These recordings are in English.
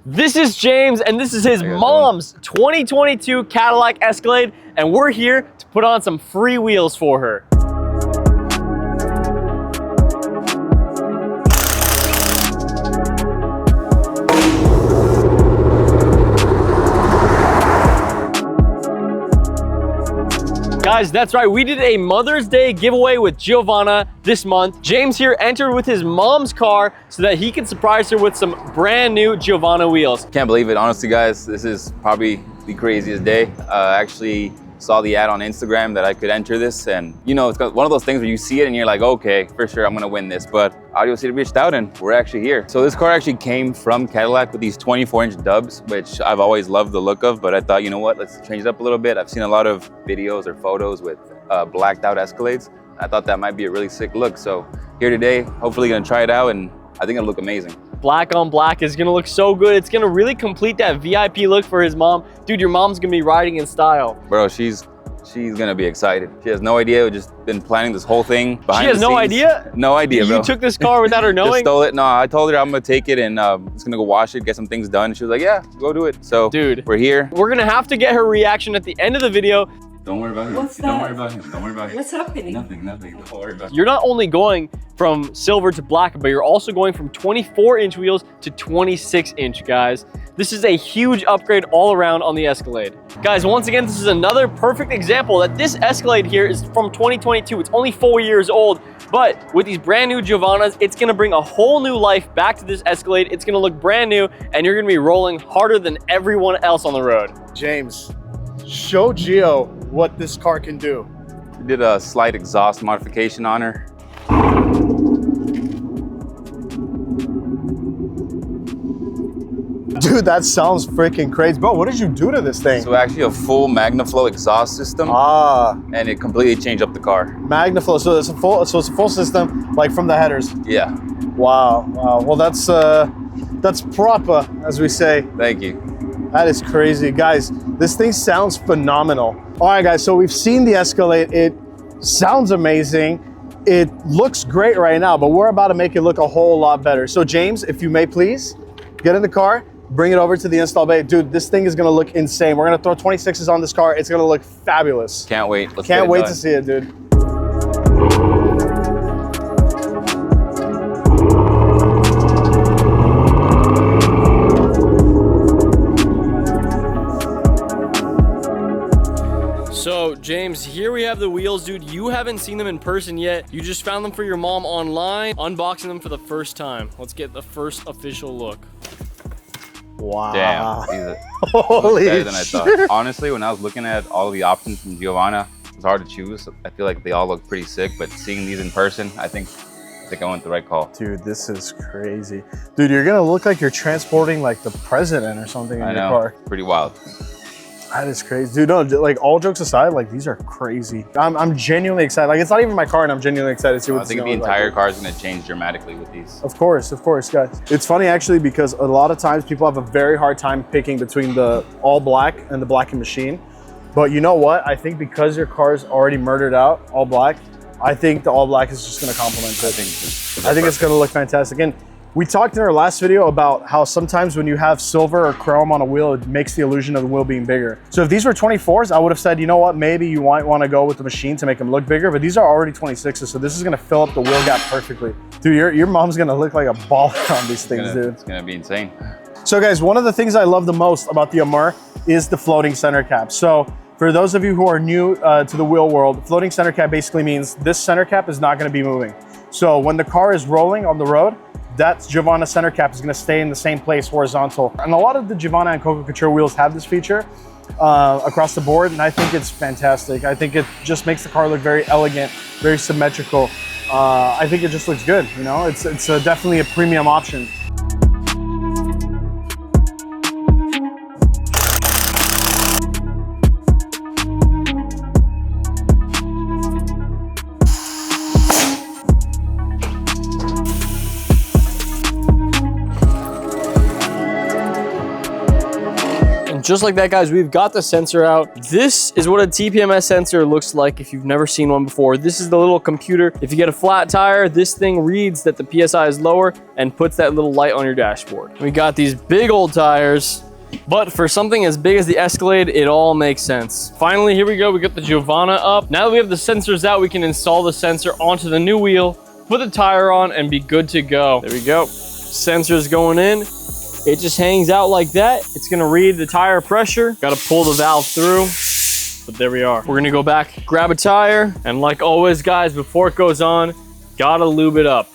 This is James, and this is his mom's 2022 Cadillac Escalade, and we're here to put on some free wheels for her. Guys, that's right, we did a Mother's Day giveaway with Giovanna this month. James here entered with his mom's car so that he can surprise her with some brand new Giovanna wheels. Can't believe it, honestly guys, this is probably the craziest day. I actually saw the ad on Instagram that I could enter this, and you know, it's one of those things where you see it and you're like, okay, for sure I'm gonna win this, but Audio City reached out and we're actually here. So this car actually came from Cadillac with these 24-inch dubs, which I've always loved the look of, but I thought, you know what, let's change it up a little bit. I've seen a lot of videos or photos with blacked out Escalades. I thought that might be a really sick look. So here today, hopefully gonna try it out, and I think it'll look amazing. Black on black is gonna look so good. It's gonna really complete that VIP look for his mom. Dude, your mom's gonna be riding in style. Bro, she's gonna be excited. She has no idea. We've just been planning this whole thing behind the scenes. She has no idea? No idea, bro. You took this car without her knowing? Just stole it. No, I told her I'm gonna take it and it's gonna go wash it, get some things done. She was like, yeah, go do it. So, dude, we're here. We're gonna have to get her reaction at the end of the video. Don't worry about him. What's that? Don't worry about him. Don't worry about him. What's happening? Nothing. Don't worry about him. You're not only going from silver to black, but you're also going from 24-inch wheels to 26-inch, guys. This is a huge upgrade all around on the Escalade. Guys, once again, this is another perfect example that this Escalade here is from 2022. It's only 4 years old, but with these brand new Giovannas, it's gonna bring a whole new life back to this Escalade. It's gonna look brand new, and you're gonna be rolling harder than everyone else on the road. James, show Gio what this car can do. We did a slight exhaust modification on her. Dude, that sounds freaking crazy. Bro, what did you do to this thing? So actually a full MagnaFlow exhaust system. And it completely changed up the car. MagnaFlow, so it's a full system, like from the headers. Yeah. Wow. Well, that's proper, as we say. Thank you. That is crazy. Guys, this thing sounds phenomenal. All right, guys, so we've seen the Escalade. It sounds amazing. It looks great right now, but we're about to make it look a whole lot better. So James, if you may please, get in the car, bring it over to the install bay. Dude, this thing is gonna look insane. We're gonna throw 26s on this car. It's gonna look fabulous. Can't wait. Can't wait to see it, dude. So James, here we have the wheels, dude. You haven't seen them in person yet. You just found them for your mom online, unboxing them for the first time. Let's get the first official look. Wow. Damn. Holy better than I thought. Honestly, when I was looking at all of the options from Giovanna, it's hard to choose. I feel like they all look pretty sick, but seeing these in person, I think I went the right call. Dude, this is crazy. Dude, you're gonna look like you're transporting like the president or something in your car. Pretty wild. That is crazy. Dude, no, like all jokes aside, like these are crazy. I'm genuinely excited. Like it's not even my car and I'm genuinely excited to see what I think the entire car is gonna change dramatically with these. Of course, guys. It's funny actually because a lot of times people have a very hard time picking between the all black and the black and machine. But you know what? I think because your car's already murdered out all black, I think the all black is just gonna complement it. I think it's gonna look fantastic. And we talked in our last video about how sometimes when you have silver or chrome on a wheel, it makes the illusion of the wheel being bigger. So if these were 24s, I would have said, you know what, maybe you might want to go with the machine to make them look bigger, but these are already 26s, so this is going to fill up the wheel gap perfectly. Dude, your mom's going to look like a baller on these things, dude. It's going to be insane. So guys, one of the things I love the most about the Amur is the floating center cap. So for those of you who are new to the wheel world, floating center cap basically means this center cap is not going to be moving. So when the car is rolling on the road, that Giovanna center cap is going to stay in the same place horizontal. And a lot of the Giovanna and Coco Couture wheels have this feature across the board, and I think it's fantastic. I think it just makes the car look very elegant, very symmetrical. I think it just looks good, you know? It's definitely a premium option. just like that, guys, we've got the sensor out. This is what a TPMS sensor looks like if you've never seen one before. This is the little computer. If you get a flat tire, this thing reads that the PSI is lower and puts that little light on your dashboard. We got these big old tires, but for something as big as the Escalade, it all makes sense. Finally, here we go. We got the Giovanna up. Now that we have the sensors out, we can install the sensor onto the new wheel, put the tire on, and be good to go. There we go. Sensors going in. It just hangs out like that. It's gonna read the tire pressure. Gotta pull the valve through, but there we are. We're gonna go back, grab a tire, and like always, guys, before it goes on, gotta lube it up.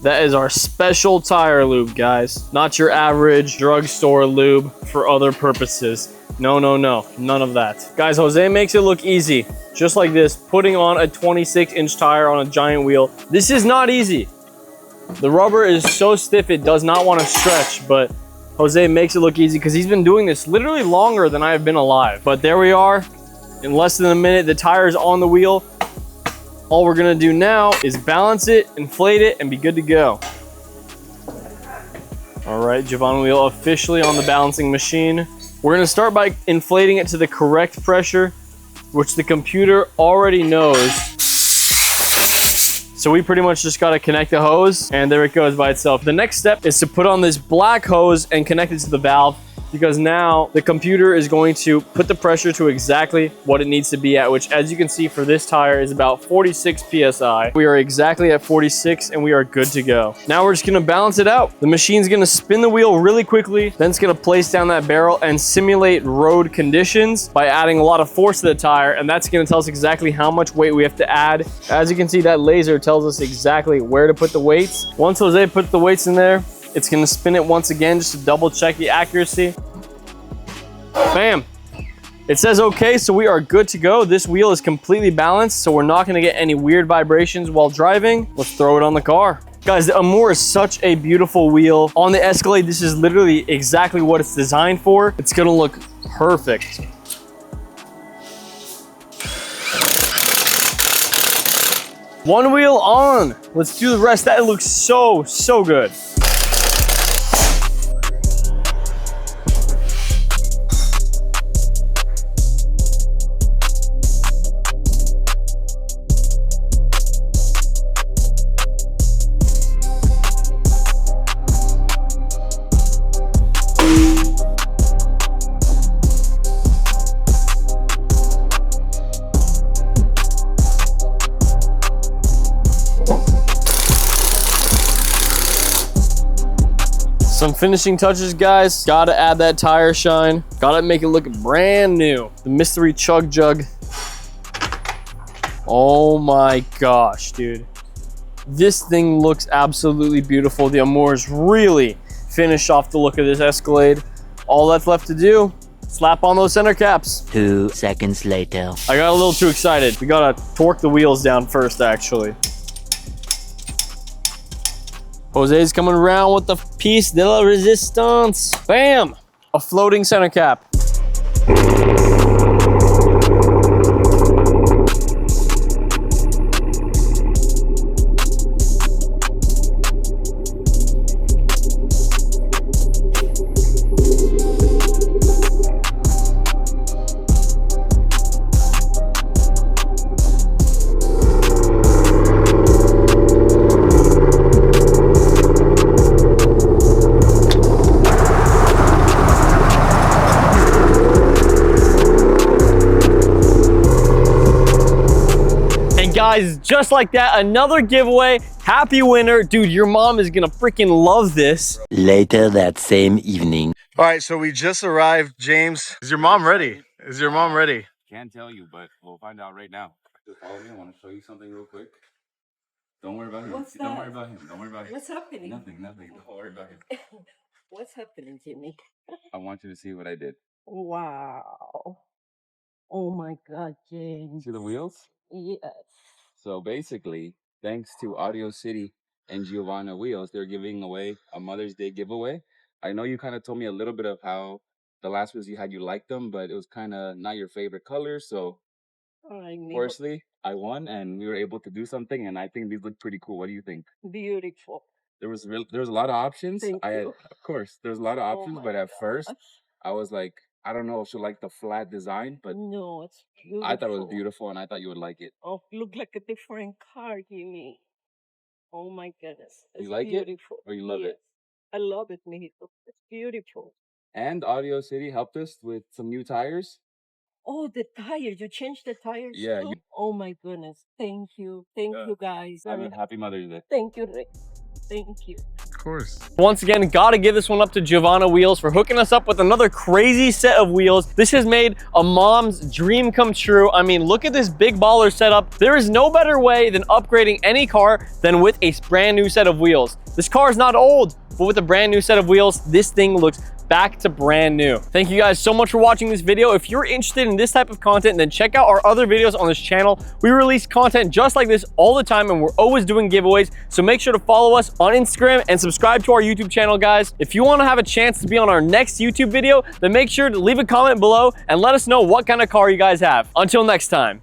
That is our special tire lube, guys. Not your average drugstore lube for other purposes. No, no, no, none of that. Guys, Jose makes it look easy. Just like this, putting on a 26-inch tire on a giant wheel. This is not easy. The rubber is so stiff it does not want to stretch, but Jose makes it look easy because he's been doing this literally longer than I have been alive. But there we are. In less than a minute, the tire's on the wheel. All we're gonna do now is balance it, inflate it, and be good to go. All right, Giovanna wheel officially on the balancing machine. We're gonna start by inflating it to the correct pressure, which the computer already knows. So we pretty much just gotta connect the hose, and there it goes by itself. The next step is to put on this black hose and connect it to the valve, because now the computer is going to put the pressure to exactly what it needs to be at, which, as you can see, for this tire is about 46 PSI. We are exactly at 46 and we are good to go. Now we're just gonna balance it out. The machine's gonna spin the wheel really quickly, then it's gonna place down that barrel and simulate road conditions by adding a lot of force to the tire, and that's gonna tell us exactly how much weight we have to add. As you can see, that laser tells us exactly where to put the weights. Once Jose puts the weights in there, it's gonna spin it once again just to double check the accuracy. Bam! It says okay, so we are good to go. This wheel is completely balanced, so we're not gonna get any weird vibrations while driving. Let's throw it on the car. Guys, the Amur is such a beautiful wheel. On the Escalade, this is literally exactly what it's designed for. It's gonna look perfect. One wheel on. Let's do the rest. That looks so, so good. Some finishing touches, guys. Gotta add that tire shine. Gotta make it look brand new. The mystery chug jug. Oh my gosh, dude. This thing looks absolutely beautiful. The Amurs really finished off the look of this Escalade. All that's left to do, slap on those center caps. 2 seconds later. I got a little too excited. We gotta torque the wheels down first, actually. Jose's coming around with the piece de la resistance. Bam! A floating center cap. Guys, just like that, another giveaway. Happy winner. Dude, your mom is gonna freaking love this. Later that same evening. All right, so we just arrived. James, is your mom ready? Is your mom ready? Can't tell you, but we'll find out right now. Just follow me. I want to show you something real quick. Don't worry about him. What's Don't that? worry about him. Don't worry about him. What's happening? Nothing. Don't worry about him. What's happening, Jimmy? I want you to see what I did. Wow. Oh my God, James. See the wheels? Yes. So basically, thanks to Audio City and Giovanna Wheels, they're giving away a Mother's Day giveaway. I know you kind of told me a little bit of how the last ones you had, you liked them, but it was kind of not your favorite color. So firstly, I won and we were able to do something, and I think these look pretty cool. What do you think? Beautiful. there was a lot of options. Thank you. Of course, there's a lot of Oh options, my but at first, gosh. I was like, I don't know if you like the flat design, but No, it's beautiful. I thought it was beautiful, and I thought you would like it. Oh, look like a different car, Jimmy. Oh my goodness. It's You like it? beautiful. Or you love it? Yes. I love it, mijito. It's beautiful. And Audio City helped us with some new tires. Oh, the tires. You changed the tires Yeah, too? Oh my goodness. Thank you. Thank you guys. Happy Mother's Day. Thank you, Rick. Thank you. Of course. Once again, gotta give this one up to Giovanna Wheels for hooking us up with another crazy set of wheels. This has made a mom's dream come true. I mean, look at this big baller setup. There is no better way than upgrading any car than with a brand new set of wheels. This car is not old, but with a brand new set of wheels, this thing looks back to brand new. Thank you guys so much for watching this video. If you're interested in this type of content, then check out our other videos on this channel. We release content just like this all the time, and we're always doing giveaways. So make sure to follow us on Instagram and subscribe to our YouTube channel, guys. If you want to have a chance to be on our next YouTube video, then make sure to leave a comment below and let us know what kind of car you guys have. Until next time.